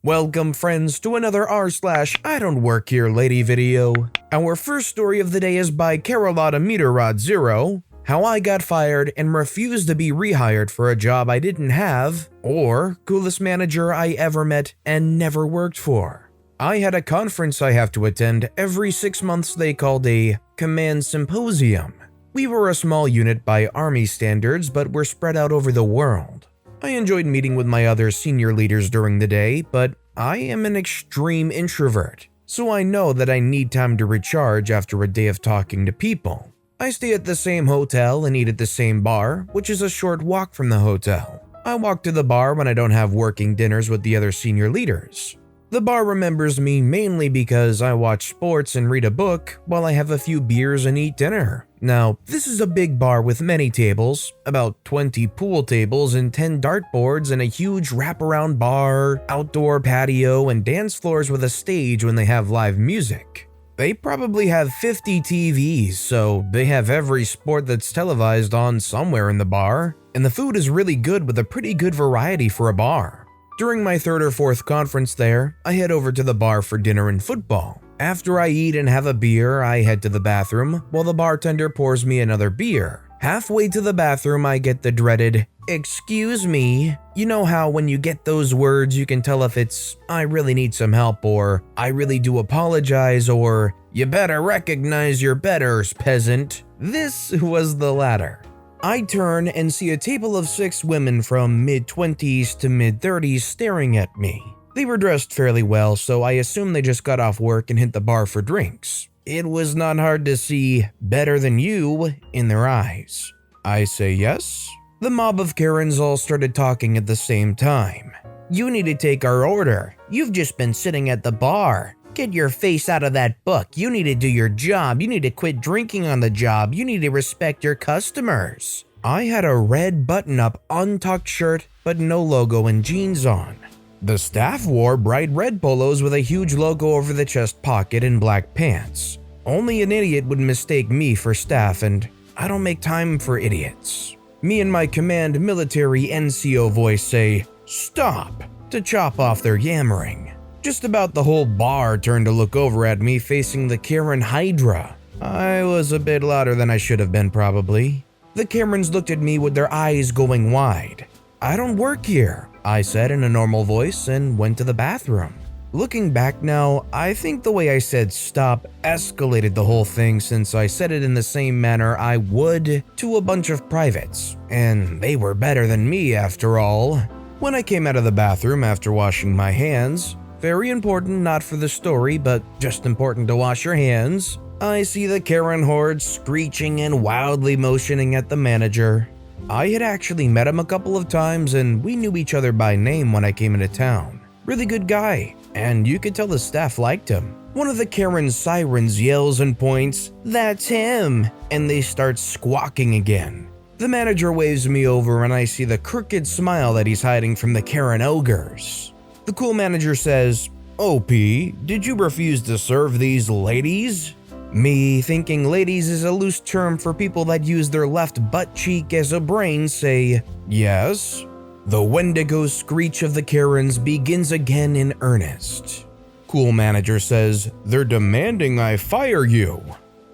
Welcome friends to another r/I don't work here lady video. Our first story of the day is by Carolada Meteorod 0, How I Got Fired and Refused to be Rehired for a Job I Didn't Have, or Coolest Manager I Ever Met and Never Worked For. I had a conference I have to attend every 6 months they called a Command Symposium. We were a small unit by Army standards, but we're spread out over the world. I enjoyed meeting with my other senior leaders during the day, but I am an extreme introvert, so I know that I need time to recharge after a day of talking to people. I stay at the same hotel and eat at the same bar, which is a short walk from the hotel. I walk to the bar when I don't have working dinners with the other senior leaders. The bar remembers me mainly because I watch sports and read a book while I have a few beers and eat dinner. Now, this is a big bar with many tables, about 20 pool tables and 10 dartboards and a huge wraparound bar, outdoor patio, and dance floors with a stage when they have live music. They probably have 50 TVs, so they have every sport that's televised on somewhere in the bar, and the food is really good with a pretty good variety for a bar. During my third or fourth conference there, I head over to the bar for dinner and football. After I eat and have a beer, I head to the bathroom while the bartender pours me another beer. Halfway to the bathroom, I get the dreaded, "Excuse me." You know how when you get those words, you can tell if it's, "I really need some help," or "I really do apologize," or "You better recognize your betters, peasant." This was the latter. I turn and see a table of 6 women from mid-20s to mid-30s staring at me. They were dressed fairly well, so I assume they just got off work and hit the bar for drinks. It was not hard to see "better than you" in their eyes. I say yes. The mob of Karens all started talking at the same time. "You need to take our order. You've just been sitting at the bar. Get your face out of that book. You need to do your job. You need to quit drinking on the job. You need to respect your customers." I had a red button-up untucked shirt but no logo and jeans on. The staff wore bright red polos with a huge logo over the chest pocket and black pants. Only an idiot would mistake me for staff, and I don't make time for idiots. Me and my command military NCO voice say, "Stop," to chop off their yammering. Just about the whole bar turned to look over at me facing the Karen Hydra. I was a bit louder than I should have been probably. The Karens looked at me with their eyes going wide. "I don't work here," I said in a normal voice and went to the bathroom. Looking back now, I think the way I said "stop" escalated the whole thing since I said it in the same manner I would to a bunch of privates, and they were better than me after all. When I came out of the bathroom after washing my hands, very important not for the story but just important to wash your hands, I see the Karen horde screeching and wildly motioning at the manager. I had actually met him a couple of times and we knew each other by name when I came into town. Really good guy, and you could tell the staff liked him. One of the Karen sirens yells and points, "That's him," and they start squawking again. The manager waves me over and I see the crooked smile that he's hiding from the Karen ogres. The cool manager says, "OP, did you refuse to serve these ladies?" Me, thinking ladies is a loose term for people that use their left butt cheek as a brain, say, "Yes." The Wendigo screech of the Karens begins again in earnest. Cool manager says, "They're demanding I fire you."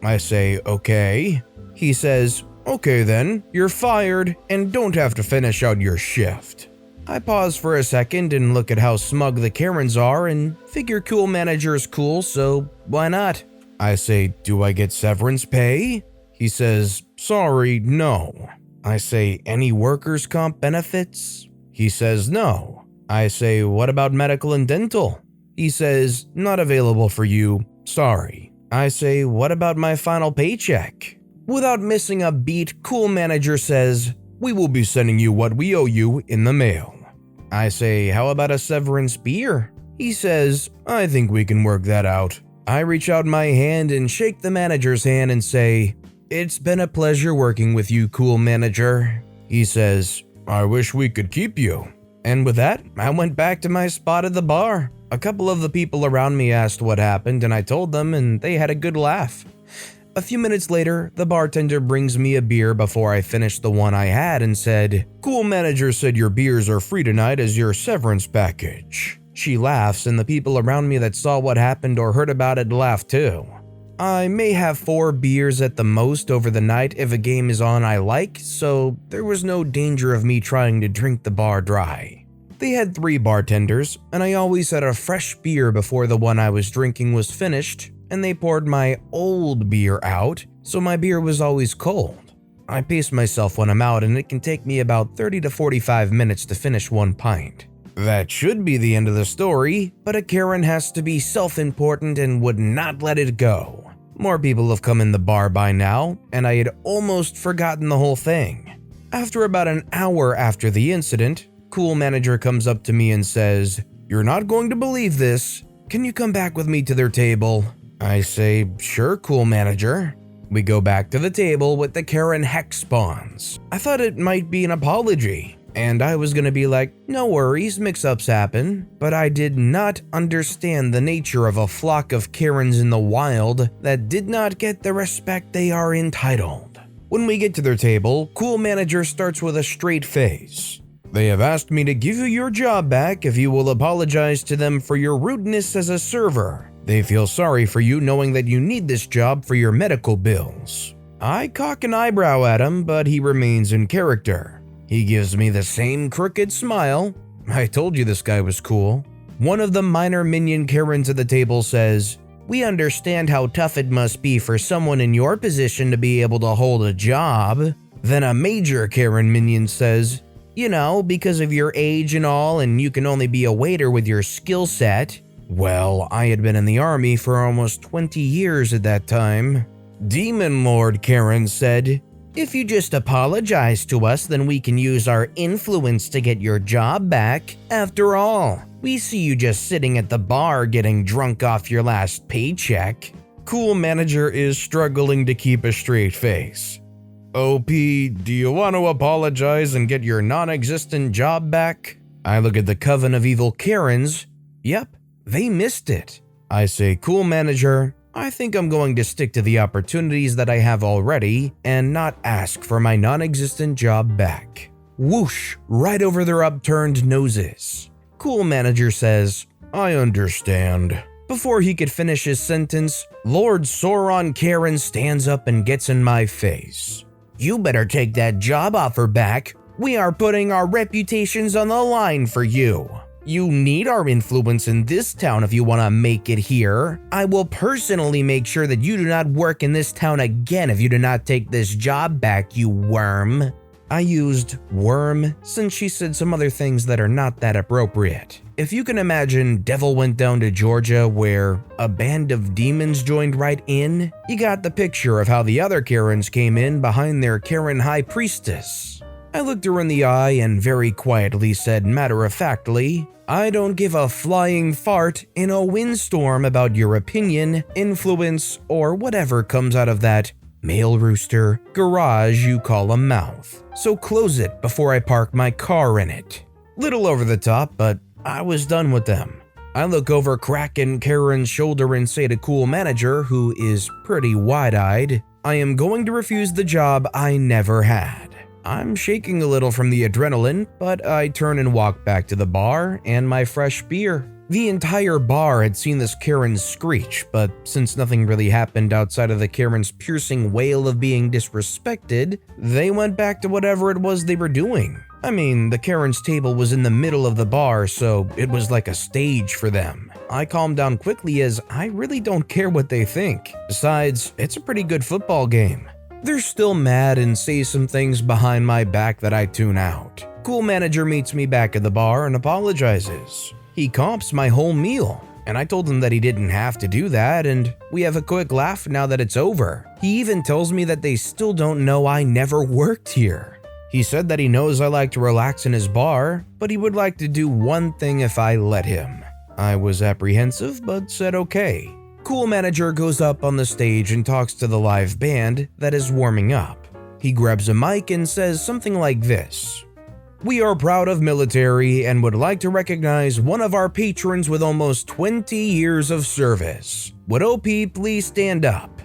I say, "Okay." He says, "Okay then, you're fired and don't have to finish out your shift." I pause for a second and look at how smug the Karens are and figure cool manager is cool, so why not? I say, "Do I get severance pay?" He says, "Sorry, no." I say, "Any workers' comp benefits?" He says, "No." I say, "What about medical and dental?" He says, "Not available for you, sorry." I say, "What about my final paycheck?" Without missing a beat, cool manager says, "We will be sending you what we owe you in the mail." I say, "How about a severance beer?" He says, "I think we can work that out." I reach out my hand and shake the manager's hand and say, "It's been a pleasure working with you, cool manager." He says, "I wish we could keep you." And with that, I went back to my spot at the bar. A couple of the people around me asked what happened and I told them and they had a good laugh. A few minutes later, the bartender brings me a beer before I finished the one I had and said, "Cool manager said your beers are free tonight as your severance package." She laughs, and the people around me that saw what happened or heard about it laugh too. I may have 4 beers at the most over the night if a game is on I like, so there was no danger of me trying to drink the bar dry. They had 3 bartenders, and I always had a fresh beer before the one I was drinking was finished, and they poured my old beer out, so my beer was always cold. I pace myself when I'm out, and it can take me about 30 to 45 minutes to finish 1 pint. That should be the end of the story, but a Karen has to be self-important and would not let it go. More people have come in the bar by now, and I had almost forgotten the whole thing. After about an hour after the incident, Cool Manager comes up to me and says, "You're not going to believe this. Can you come back with me to their table?" I say, "Sure, Cool Manager." We go back to the table with the Karen hex spawns. I thought it might be an apology, and I was gonna be like, "No worries, mix-ups happen," but I did not understand the nature of a flock of Karens in the wild that did not get the respect they are entitled. When we get to their table, Cool Manager starts with a straight face. "They have asked me to give you your job back if you will apologize to them for your rudeness as a server. They feel sorry for you knowing that you need this job for your medical bills." I cock an eyebrow at him, but he remains in character. He gives me the same crooked smile. I told you this guy was cool. One of the minor minion Karens at the table says, "We understand how tough it must be for someone in your position to be able to hold a job." Then a major Karen minion says, "You know, because of your age and all, and you can only be a waiter with your skill set." Well, I had been in the army for almost 20 years at that time. Demon Lord Karen said, "If you just apologize to us, then we can use our influence to get your job back. After all, we see you just sitting at the bar getting drunk off your last paycheck." Cool Manager is struggling to keep a straight face. "OP, do you want to apologize and get your non-existent job back?" I look at the coven of evil Karens. Yep, they missed it. I say, "Cool Manager, I think I'm going to stick to the opportunities that I have already and not ask for my non-existent job back." Whoosh, right over their upturned noses. Cool Manager says, "I understand." Before he could finish his sentence, Lord Sauron Karen stands up and gets in my face. "You better take that job offer back. We are putting our reputations on the line for you. You need our influence in this town if you want to make it here. I will personally make sure that you do not work in this town again if you do not take this job back, you worm." I used worm since she said some other things that are not that appropriate. If you can imagine Devil Went Down to Georgia where a band of demons joined right in, you got the picture of how the other Karens came in behind their Karen High Priestess. I looked her in the eye and very quietly said matter-of-factly, "I don't give a flying fart in a windstorm about your opinion, influence, or whatever comes out of that male rooster garage you call a mouth. So close it before I park my car in it." Little over the top, but I was done with them. I look over Kraken Karen's shoulder and say to Cool Manager, who is pretty wide-eyed, "I am going to refuse the job I never had." I'm shaking a little from the adrenaline, but I turn and walk back to the bar and my fresh beer. The entire bar had seen this Karen screech, but since nothing really happened outside of the Karen's piercing wail of being disrespected, they went back to whatever it was they were doing. I mean, the Karen's table was in the middle of the bar, so it was like a stage for them. I calmed down quickly as I really don't care what they think. Besides, it's a pretty good football game. They're still mad and say some things behind my back that I tune out. Cool Manager meets me back at the bar and apologizes. He comps my whole meal, and I told him that he didn't have to do that, and we have a quick laugh now that it's over. He even tells me that they still don't know I never worked here. He said that he knows I like to relax in his bar, but he would like to do one thing if I let him. I was apprehensive, but said okay. Cool Manager goes up on the stage and talks to the live band that is warming up. He grabs a mic and says something like this: "We are proud of military and would like to recognize one of our patrons with almost 20 years of service. Would OP please stand up?"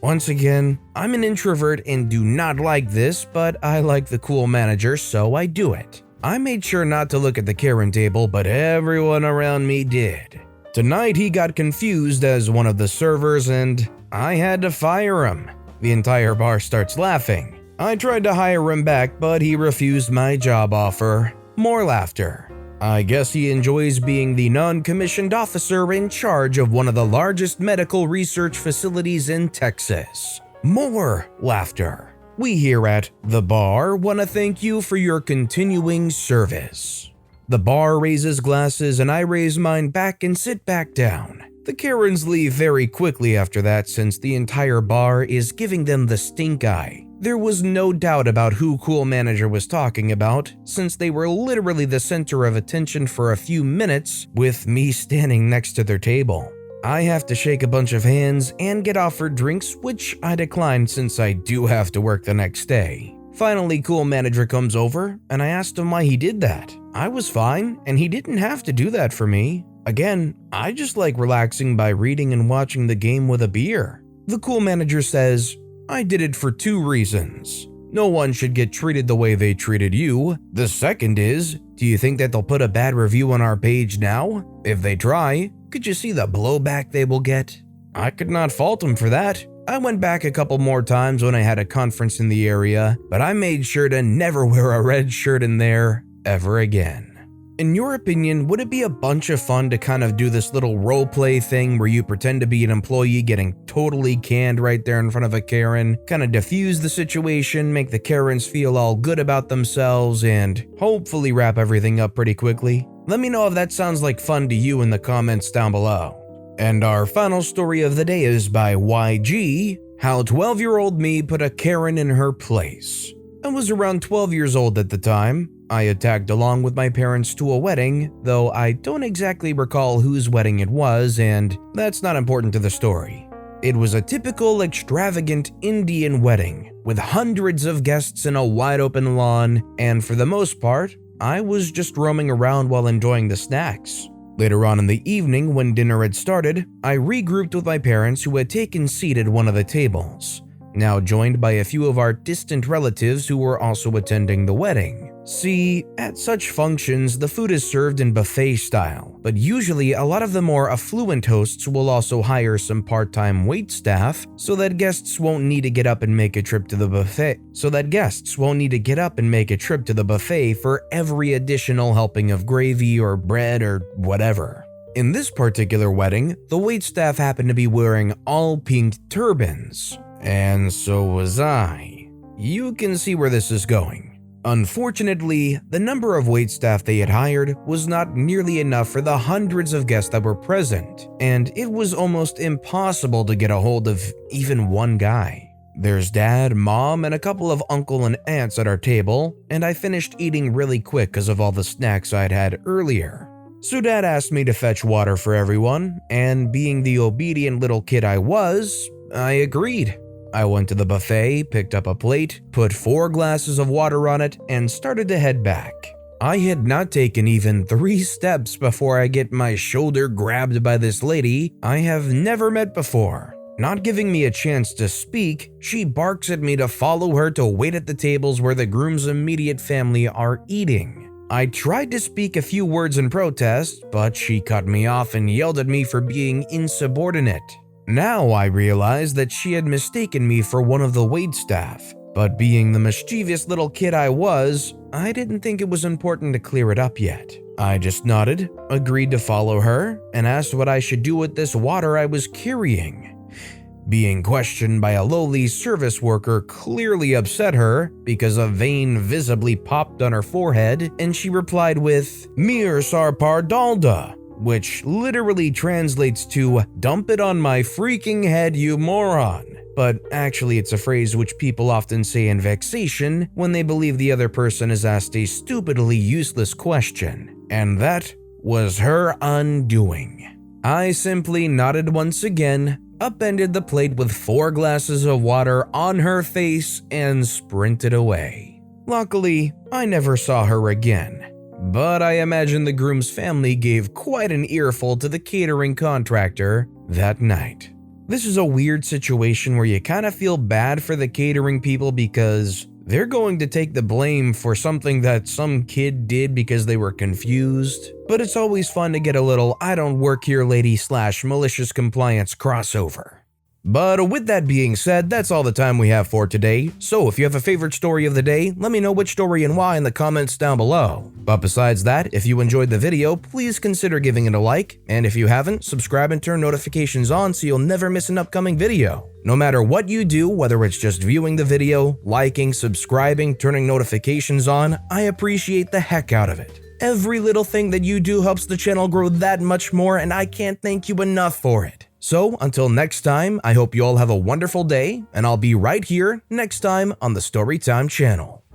Once again, I'm an introvert and do not like this, but I like the Cool Manager, so I do it. I made sure not to look at the Karen table, but everyone around me did. Tonight he got confused as one of the servers and I had to fire him. The entire bar starts laughing. I tried to hire him back, but he refused my job offer. More laughter. I guess he enjoys being the non-commissioned officer in charge of one of the largest medical research facilities in Texas. More laughter. We here at The Bar want to thank you for your continuing service. The bar raises glasses and I raise mine back and sit back down. The Karens leave very quickly after that since the entire bar is giving them the stink eye. There was no doubt about who Cool Manager was talking about, since they were literally the center of attention for a few minutes with me standing next to their table. I have to shake a bunch of hands and get offered drinks, which I declined since I do have to work the next day. Finally, Cool Manager comes over and I asked him why he did that. I was fine and he didn't have to do that for me. Again, I just like relaxing by reading and watching the game with a beer. The Cool Manager says, I did it for 2 reasons. No one should get treated the way they treated you. The second is, do you think that they'll put a bad review on our page now? If they try, could you see the blowback they will get? I could not fault them for that. I went back a couple more times when I had a conference in the area, but I made sure to never wear a red shirt in there ever again. In your opinion, would it be a bunch of fun to kind of do this little roleplay thing where you pretend to be an employee getting totally canned right there in front of a Karen, kind of diffuse the situation, make the Karens feel all good about themselves, and hopefully wrap everything up pretty quickly? Let me know if that sounds like fun to you in the comments down below. And our final story of the day is by YG, How 12-Year-Old Me Put a Karen in Her Place. I was around 12 years old at the time. I had tagged along with my parents to a wedding, though I don't exactly recall whose wedding it was, and that's not important to the story. It was a typical extravagant Indian wedding, with hundreds of guests in a wide open lawn, and for the most part, I was just roaming around while enjoying the snacks. Later on in the evening, when dinner had started, I regrouped with my parents who had taken seat at one of the tables, now joined by a few of our distant relatives who were also attending the wedding. See, at such functions, the food is served in buffet style, but usually a lot of the more affluent hosts will also hire some part-time wait staff so that guests won't need to get up and make a trip to the buffet for every additional helping of gravy or bread or whatever. In this particular wedding, the waitstaff happened to be wearing all pink turbans, and so was I. You can see where this is going. Unfortunately, the number of waitstaff they had hired was not nearly enough for the hundreds of guests that were present, and it was almost impossible to get a hold of even one guy. There's dad, mom, and a couple of uncle and aunts at our table, and I finished eating really quick because of all the snacks I'd had earlier. So dad asked me to fetch water for everyone, and being the obedient little kid I was, I agreed. I went to the buffet, picked up a plate, put 4 glasses of water on it, and started to head back. I had not taken even 3 steps before I get my shoulder grabbed by this lady I have never met before. Not giving me a chance to speak, she barks at me to follow her to wait at the tables where the groom's immediate family are eating. I tried to speak a few words in protest, but she cut me off and yelled at me for being insubordinate. Now I realized that she had mistaken me for one of the waitstaff, but being the mischievous little kid I was, I didn't think it was important to clear it up yet. I just nodded, agreed to follow her, and asked what I should do with this water I was carrying. Being questioned by a lowly service worker clearly upset her because a vein visibly popped on her forehead, and she replied with, "Mir sarpar dalda," which literally translates to "dump it on my freaking head, you moron." But actually it's a phrase which people often say in vexation when they believe the other person has asked a stupidly useless question. And that was her undoing. I simply nodded once again, upended the plate with 4 glasses of water on her face, and sprinted away. Luckily, I never saw her again. But I imagine the groom's family gave quite an earful to the catering contractor that night. This is a weird situation where you kind of feel bad for the catering people because They're going to take the blame for something that some kid did because they were confused. But it's always fun to get a little I don't work here lady / malicious compliance crossover. But with that being said, that's all the time we have for today. So if you have a favorite story of the day, let me know which story and why in the comments down below. But besides that, if you enjoyed the video, please consider giving it a like, and if you haven't, subscribe and turn notifications on so you'll never miss an upcoming video. No matter what you do, whether it's just viewing the video, liking, subscribing, turning notifications on, I appreciate the heck out of it. Every little thing that you do helps the channel grow that much more, and I can't thank you enough for it. So, until next time, I hope you all have a wonderful day, and I'll be right here next time on the Storytime channel.